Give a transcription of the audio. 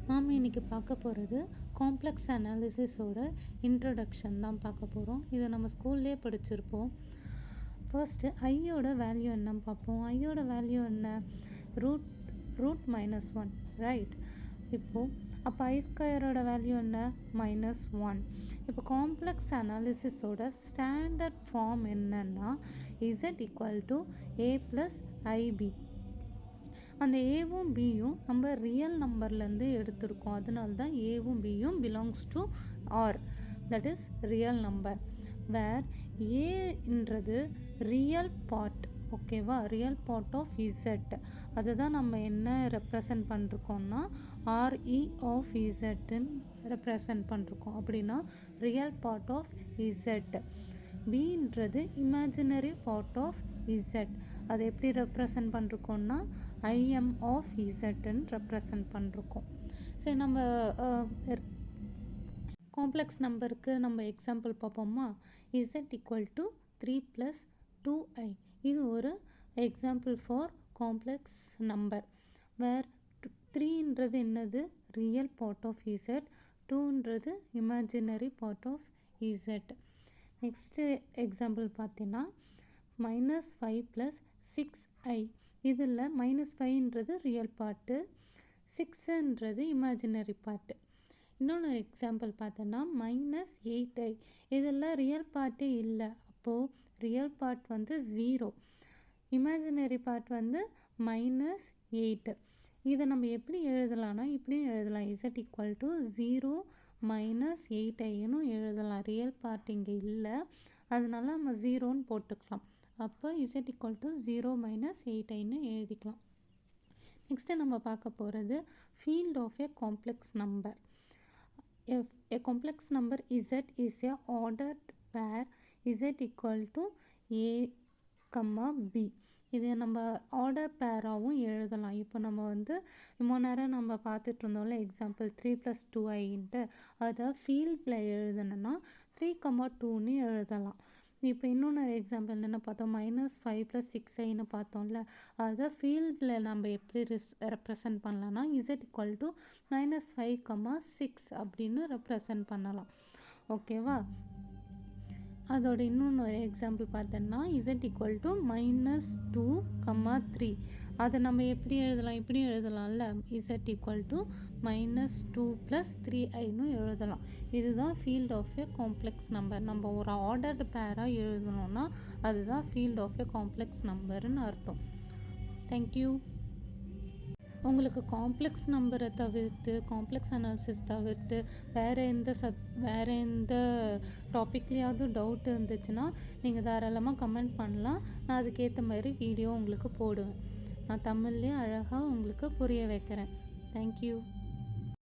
நாம் இன்றைக்கி பார்க்க போகிறது காம்ப்ளெக்ஸ் அனாலிசிஸோட இன்ட்ரடக்ஷன் தான் பார்க்க போகிறோம். இதை நம்ம ஸ்கூல்லேயே படிச்சிருப்போம். ஃபர்ஸ்ட்டு ஐயோட வேல்யூ என்னன்னு பார்ப்போம். ஐயோட வேல்யூ என்ன? Root -1, right? இப்போது அப்போ ஐ ஸ்கொயரோட வேல்யூ என்ன? -1. இப்போ காம்ப்ளெக்ஸ் அனாலிசிஸோட ஸ்டாண்டர்ட் ஃபார்ம் என்னன்னா Z = A + IB. அந்த ஏவும் பியும் நம்ம ரியல் நம்பர்லேருந்து எடுத்திருக்கோம். அதனால தான் ஏவும் பியும் belongs to R, that is real number. Where ஏன்றது ரியல் பார்ட், ஓகேவா? Real part of Z. அதை தான் நம்ம என்ன ரெப்ரசன்ட் பண்ணிருக்கோம்னா RE ஆஃப் இசட்டுன்னு ரெப்ரசன்ட் பண்ணிருக்கோம். அப்படின்னா ரியல் பார்ட் ஆஃப் இசட். பின்றது இமேஜினரி பார்ட் ஆஃப் இசட். அதை எப்படி ரெப்ரசன்ட் பண்ணிருக்கோம்னா IM ஆஃப் இசட்டுன்னு ரெப்ரசன்ட் பண்ணிருக்கோம். சரி, நம்ம காம்ப்ளெக்ஸ் நம்பருக்கு நம்ம எக்ஸாம்பிள் பார்ப்போமா? Z = 3 + 2i. இது ஒரு example for complex number. Where 3ன்றது என்னது? Real part of Z. 2ன்றது imaginary part of Z. Next example பார்த்தீங்கன்னா -5 + 6i. இதில் -5ன்றது ரியல் பார்ட்டு, 6ன்றது இமேஜினரி பார்ட்டு. இன்னொன்று எக்ஸாம்பிள் பார்த்தோன்னா -8i. இதெல்லாம் ரியல் பார்ட்டே இல்லை. அப்போது ரியல் பார்ட் வந்து 0, இமேஜினரி பார்ட் வந்து -8. இதை நம்ம எப்படி எழுதலாம்னா இப்படியும் எழுதலாம். Z = 0 - 8iன்னு எழுதலாம். ரியல் பார்ட் இங்கே இல்லை, அதனால நம்ம 0ன்னு போட்டுக்கலாம். அப்போ Z = 0 - 8iன்னு எழுதிக்கலாம். நெக்ஸ்ட்டு நம்ம பார்க்க போகிறது field of a complex number. A complex number Z is a ordered pair Z = A, B. இது நம்ம ஆர்டர் பேராகவும் எழுதலாம். இப்போ நம்ம வந்து இவ்வளோ நேரம் நம்ம பார்த்துட்டு இருந்தோம்ல எக்ஸாம்பிள் 3 + 2iன்ட்டு, அதை ஃபீல்டில் எழுதணும்னா 3, 2ன்னு எழுதலாம். இப்போ இன்னொன்று எக்ஸாம்பிள் என்ன பார்த்தோம்? -5 + 6iன்னு பார்த்தோம்ல, அதை ஃபீல்டில் நம்ம எப்படி ரெப்ரசன்ட் பண்ணலாம்னா Z = -5, 6 அப்படின்னு ரெப்ரசன்ட் பண்ணலாம். ஓகேவா? அதோட இன்னொன்று எக்ஸாம்பிள் பார்த்தோன்னா Z = -2, 3. அதை நம்ம எப்படி எழுதலாம்? இப்படி எழுதலாம்ல. Z = -2 + 3iன்னு எழுதலாம். இதுதான் field of a complex number. நம்ம ஒரு ஆர்டர்டு பேராக எழுதணும்னா அதுதான் ஃபீல்ட் ஆஃப் எ காம்ப்ளெக்ஸ் நம்பர்னு அர்த்தம். தேங்க்யூ. உங்களுக்கு காம்ப்ளெக்ஸ் நம்பரை தவிர்த்து, காம்ப்ளெக்ஸ் அனாலிசிஸ் தவிர்த்து வேறு எந்த டாப்பிக்லேயாவது டவுட் இருந்துச்சுன்னா நீங்கள் தாராளமாக கமெண்ட் பண்ணலாம். நான் அதுக்கேற்ற மாதிரி வீடியோ உங்களுக்கு போடுவேன். நான் தமிழ்லேயே அழகாக உங்களுக்கு புரிய வைக்கிறேன். தேங்க்யூ.